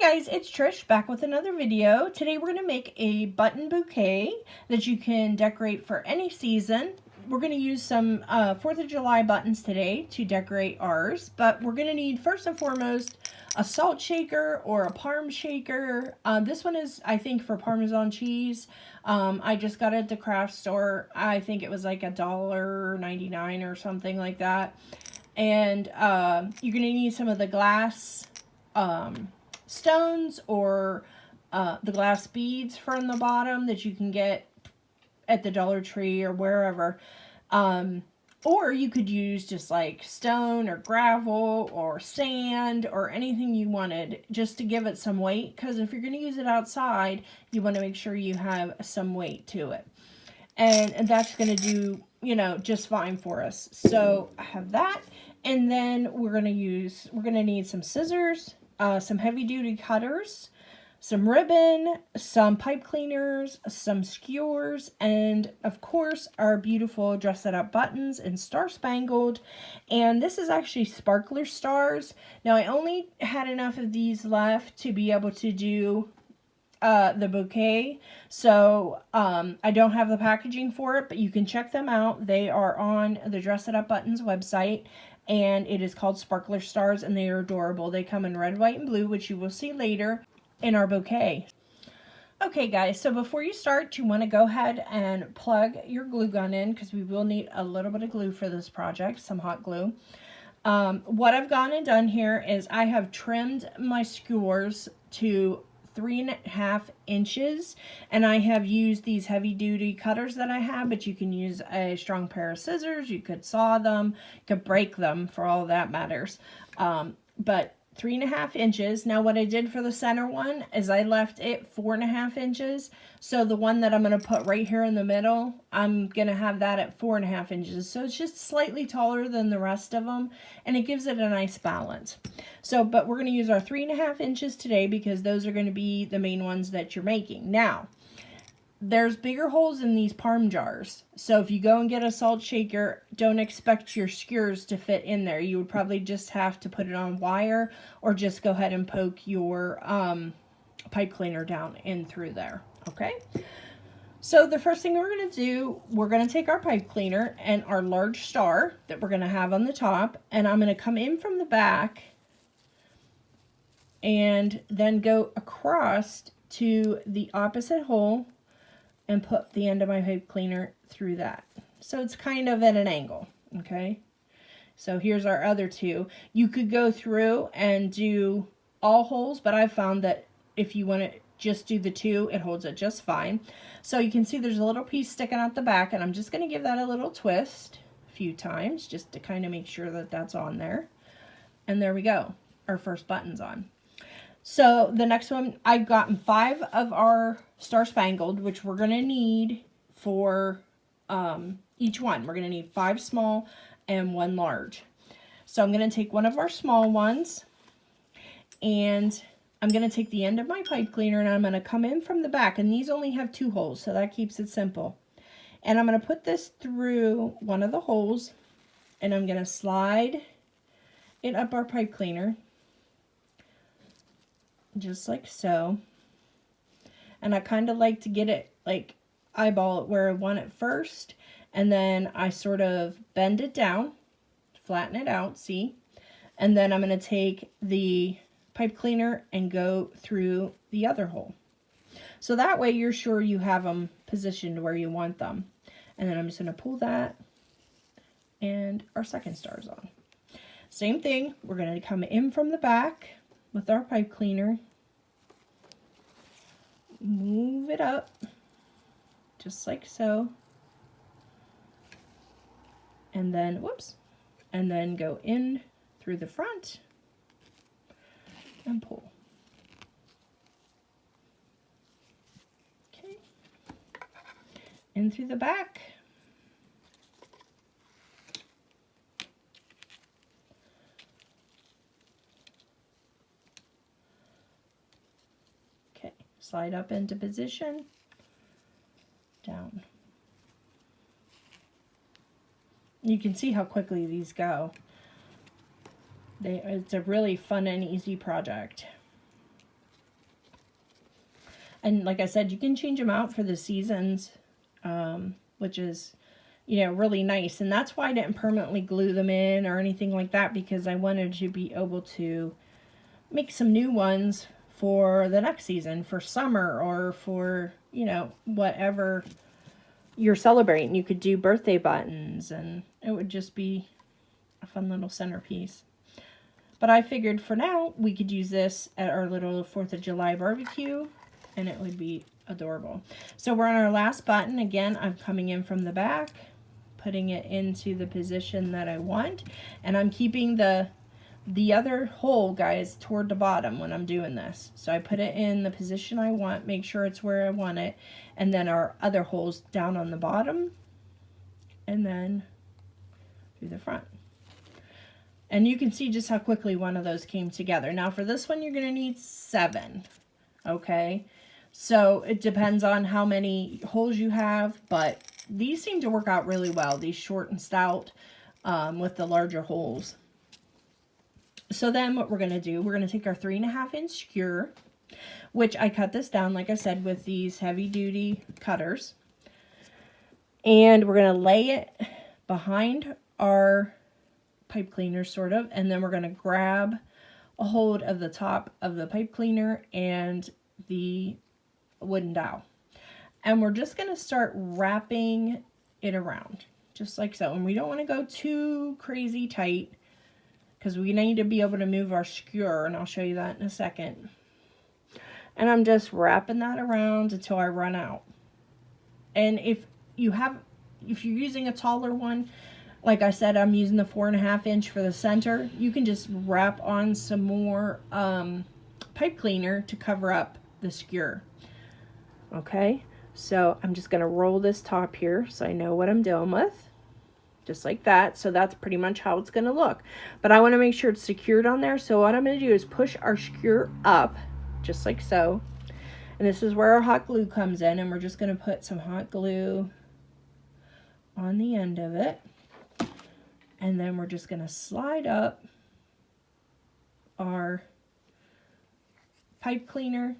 Guys, it's Trish back with another video. Today we're going to make a button bouquet that you can decorate for any season. We're going to use some 4th of July buttons today to decorate ours, but we're going to need first and foremost a salt shaker or a parm shaker. This one is, I think, for Parmesan cheese. I just got it at the craft store. I think it was like $1.99 or something like that. And you're going to need some of the glass stones or the glass beads from the bottom that you can get at the Dollar Tree or wherever. Or you could use just like stone or gravel or sand or anything you wanted just to give it some weight, because if you're going to use it outside, you want to make sure you have some weight to it. And that's going to do, you know, just fine for us. So I have that. And then we're going to need some scissors, some heavy duty cutters, some ribbon, some pipe cleaners, some skewers, and of course our beautiful Dress It Up buttons in Star Spangled. And this is actually sparkler stars. Now I only had enough of these left to be able to do the bouquet, so I don't have the packaging for it, but you can check them out. They are on the Dress It Up Buttons website, and it is called Sparkler Stars, and they are adorable. They come in red, white, and blue, which you will see later in our bouquet. Okay guys, so before you start, you want to go ahead and plug your glue gun in, because we will need a little bit of glue for this project, some hot glue. What I've gone and done here is I have trimmed my skewers to 3.5 inches, and I have used these heavy duty cutters that I have, but you can use a strong pair of scissors. You could saw them, you could break them, for all that matters. But 3.5 inches. Now what I did for the center one is I left it 4.5 inches. So the one that I'm going to put right here in the middle, I'm going to have that at 4.5 inches. So it's just slightly taller than the rest of them, and it gives it a nice balance. So, but we're going to use our 3.5 inches today because those are going to be the main ones that you're making. Now, there's bigger holes in these parm jars. So if you go and get a salt shaker, don't expect your skewers to fit in there. You would probably just have to put it on wire or just go ahead and poke your pipe cleaner down in through there. Okay. So the first thing we're going to do, we're going to take our pipe cleaner and our large star that we're going to have on the top, and I'm going to come in from the back and then go across to the opposite hole and put the end of my pipe cleaner through that. So it's kind of at an angle, okay? So here's our other two. You could go through and do all holes, but I've found that if you want to just do the two, it holds it just fine. So you can see there's a little piece sticking out the back, and I'm just going to give that a little twist a few times just to kind of make sure that that's on there. And there we go. Our first button's on. So the next one, I've gotten 5 of our Star Spangled, which we're going to need for each one. We're going to need 5 small and 1 large. So I'm going to take one of our small ones, and I'm going to take the end of my pipe cleaner, and I'm going to come in from the back. And these only have 2 holes, so that keeps it simple. And I'm going to put this through one of the holes, and I'm going to slide it up our pipe cleaner, just like so. And I kind of like to get it, like, eyeball it where I want it first, and then I sort of bend it down, flatten it out, see? And then I'm going to take the pipe cleaner and go through the other hole. So that way you're sure you have them positioned where you want them. And then I'm just going to pull that, and our second star's on. Same thing, we're going to come in from the back with our pipe cleaner, move it up just like so, and then whoops, and then go in through the front and pull. Okay, in through the back. Slide up into position, down. You can see how quickly these go. It's a really fun and easy project. And like I said, you can change them out for the seasons, which is, you know, really nice. And that's why I didn't permanently glue them in or anything like that, because I wanted to be able to make some new ones for the next season, for summer, or for, you know, whatever you're celebrating. You could do birthday buttons, and it would just be a fun little centerpiece. But I figured for now we could use this at our little 4th of July barbecue, and it would be adorable. So we're on our last button. Again, I'm coming in from the back, putting it into the position that I want, and I'm keeping the other hole, guys, toward the bottom when I'm doing this. So I put it in the position I want, make sure it's where I want it, and then our other holes down on the bottom, and then through the front. And you can see just how quickly one of those came together. Now for this one, you're going to need 7, okay? So it depends on how many holes you have, but these seem to work out really well, these short and stout with the larger holes. So then what we're going to do, we're going to take our 3.5-inch skewer, which I cut this down, like I said, with these heavy-duty cutters. And we're going to lay it behind our pipe cleaner, sort of, and then we're going to grab a hold of the top of the pipe cleaner and the wooden dowel. And we're just going to start wrapping it around, just like so. And we don't want to go too crazy tight, because we need to be able to move our skewer, and I'll show you that in a second. And I'm just wrapping that around until I run out. And if you're using a taller one, like I said, I'm using the 4.5-inch for the center. You can just wrap on some more pipe cleaner to cover up the skewer. Okay, so I'm just gonna roll this top here so I know what I'm dealing with. Just like that. So that's pretty much how it's going to look. But I want to make sure it's secured on there. So what I'm going to do is push our skewer up, just like so. And this is where our hot glue comes in. And we're just going to put some hot glue on the end of it. And then we're just going to slide up our pipe cleaner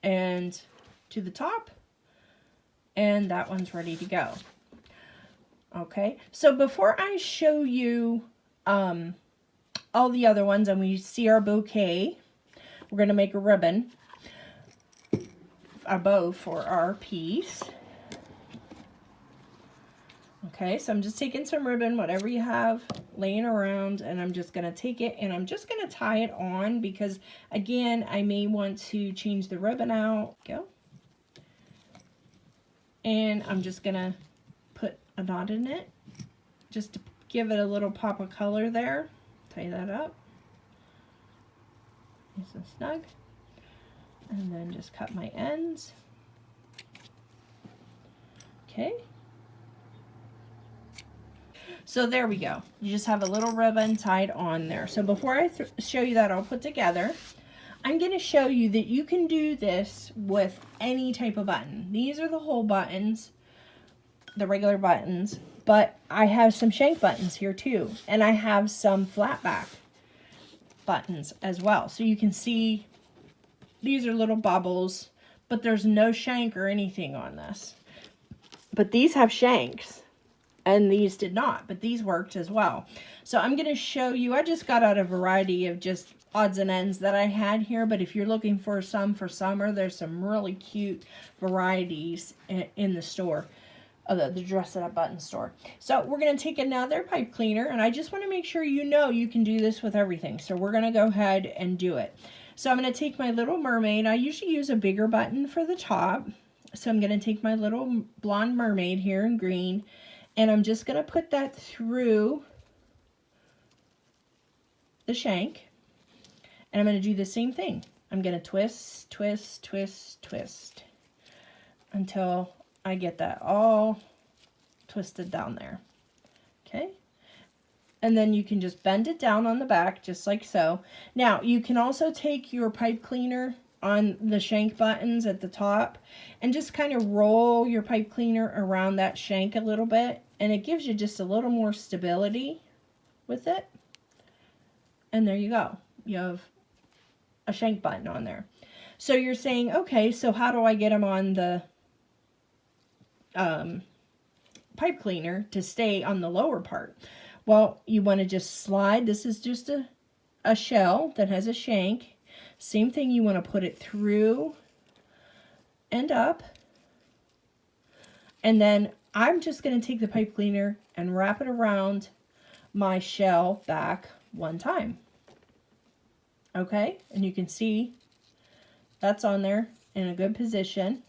and to the top. And that one's ready to go. Okay, so before I show you all the other ones and we see our bouquet, we're going to make a ribbon, a bow for our piece. Okay, so I'm just taking some ribbon, whatever you have laying around, and I'm just going to take it and I'm just going to tie it on because, again, I may want to change the ribbon out. Go. And I'm just going to put a knot in it just to give it a little pop of color there. Tie that up nice and snug, and then just cut my ends. Okay, so there we go. You just have a little ribbon tied on there. So before I show you that all put together, I'm going to show you that you can do this with any type of button. These are the hole buttons, the regular buttons, but I have some shank buttons here too, and I have some flat back buttons as well. So you can see these are little bubbles, but there's no shank or anything on this. But these have shanks, and these did not, but these worked as well. So I'm going to show you, I just got out a variety of just odds and ends that I had here, but if you're looking for some for summer, there's some really cute varieties in the store. The Dress It Up button store. So we're going to take another pipe cleaner, and I just want to make sure you know you can do this with everything. So we're going to go ahead and do it. So I'm going to take my little mermaid. I usually use a bigger button for the top. So I'm going to take my little blonde mermaid here in green, and I'm just going to put that through the shank. And I'm going to do the same thing. I'm going to twist, twist, twist, twist until I get that all twisted down there. Okay, and then you can just bend it down on the back just like so. Now you can also take your pipe cleaner on the shank buttons at the top and just kind of roll your pipe cleaner around that shank a little bit, and it gives you just a little more stability with it. And there you go, you have a shank button on there. So you're saying, okay, so how do I get them on the pipe cleaner to stay on the lower part? Well, you want to just slide. This is just a shell that has a shank. Same thing, you want to put it through and up. And then I'm just going to take the pipe cleaner and wrap it around my shell back one time. Okay, and you can see that's on there in a good position.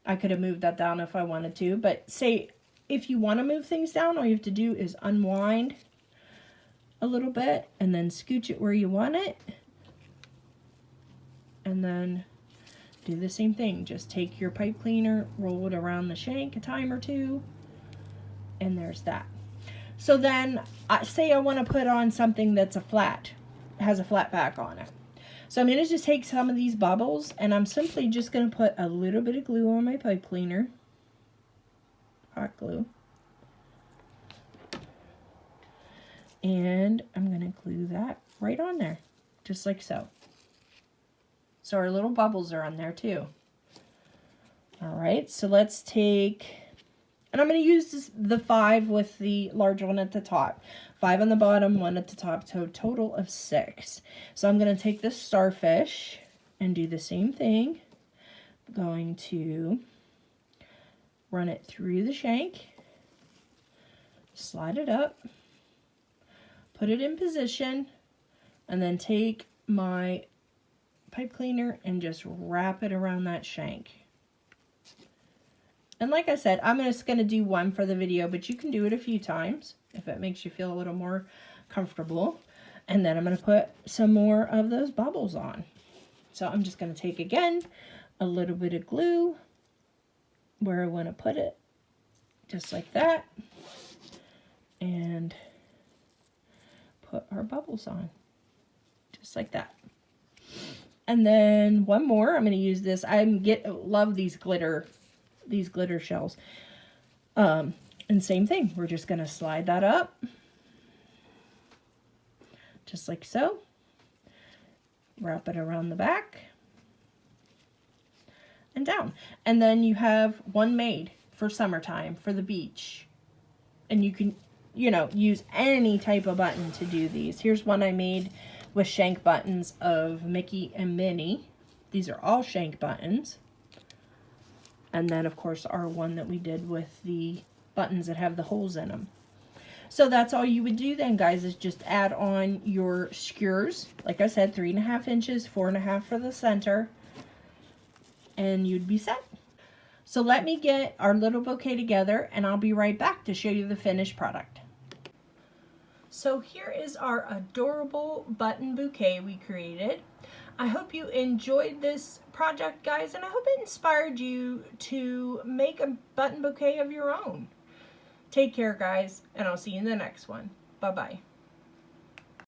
I could have moved that down if I wanted to, but say if you want to move things down, all you have to do is unwind a little bit and then scooch it where you want it. And then do the same thing. Just take your pipe cleaner, roll it around the shank a time or two, and there's that. So then, say I want to put on something that's has a flat back on it. So I'm going to just take some of these bubbles, and I'm simply just going to put a little bit of glue on my pipe cleaner, hot glue, and I'm going to glue that right on there, just like so. So our little bubbles are on there too. All right, so let's take, and I'm going to use the 5 with the large one at the top. 5 on the bottom, 1 at the top, so a total of 6. So I'm going to take this starfish and do the same thing. I'm going to run it through the shank, slide it up, put it in position, and then take my pipe cleaner and just wrap it around that shank. And like I said, I'm just going to do one for the video, but you can do it a few times if it makes you feel a little more comfortable. And then I'm going to put some more of those bubbles on. So I'm just going to take, again, a little bit of glue where I want to put it, just like that, and put our bubbles on, just like that. And then one more, I'm going to use this. Love these glitter shells. And same thing, we're just going to slide that up, just like so. Wrap it around the back and down. And then you have one made for summertime, for the beach. And you can, use any type of button to do these. Here's one I made with shank buttons of Mickey and Minnie. These are all shank buttons. And then, of course, our one that we did with the buttons that have the holes in them. So that's all you would do then, guys, is just add on your skewers. Like I said, 3.5 inches, 4.5 for the center, and you'd be set. So let me get our little bouquet together, and I'll be right back to show you the finished product. So here is our adorable button bouquet we created. I hope you enjoyed this project, guys, and I hope it inspired you to make a button bouquet of your own. Take care, guys, and I'll see you in the next one. Bye-bye.